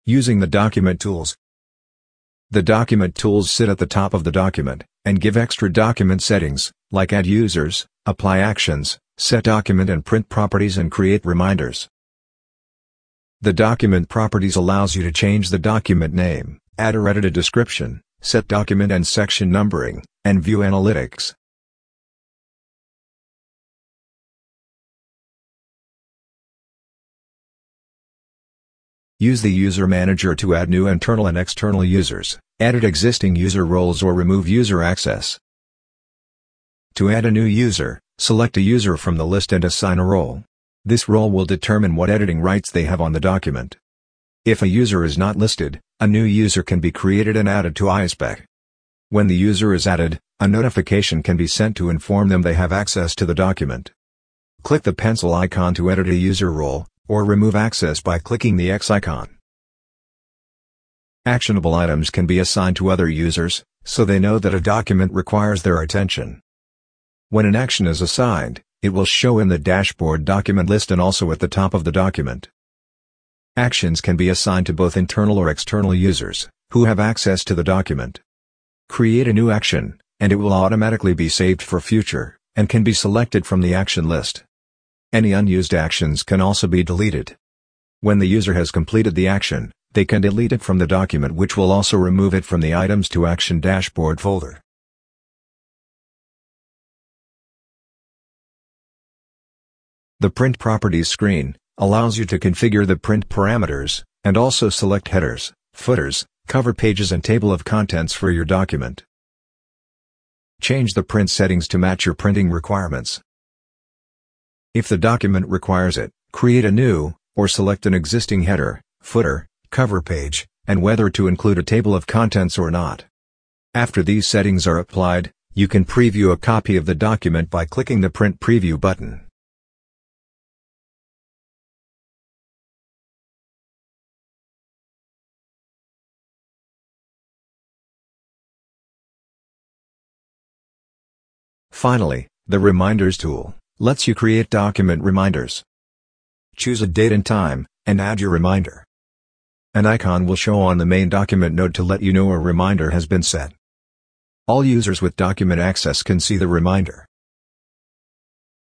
Using the document tools. The document tools sit at the top of the document, and give extra document settings, like add users, apply actions, set document and print properties and create reminders. The document properties allows you to change the document name, add or edit a description, set document and section numbering, and view analytics. Use the User Manager to add new internal and external users, edit existing user roles or remove user access. To add a new user, select a user from the list and assign a role. This role will determine what editing rights they have on the document. If a user is not listed, a new user can be created and added to iSpec. When the user is added, a notification can be sent to inform them they have access to the document. Click the pencil icon to edit a user role, or remove access by clicking the X icon. Actionable items can be assigned to other users, so they know that a document requires their attention. When an action is assigned, it will show in the dashboard document list and also at the top of the document. Actions can be assigned to both internal or external users, who have access to the document. Create a new action, and it will automatically be saved for future, and can be selected from the action list. Any unused actions can also be deleted. When the user has completed the action, they can delete it from the document, which will also remove it from the Items to Action dashboard folder. The Print Properties screen allows you to configure the print parameters, and also select headers, footers, cover pages and table of contents for your document. Change the print settings to match your printing requirements. If the document requires it, create a new, or select an existing header, footer, cover page, and whether to include a table of contents or not. After these settings are applied, you can preview a copy of the document by clicking the Print Preview button. Finally, the Reminders tool lets you create document reminders. Choose a date and time, and add your reminder. An icon will show on the main document node to let you know a reminder has been set. All users with document access can see the reminder.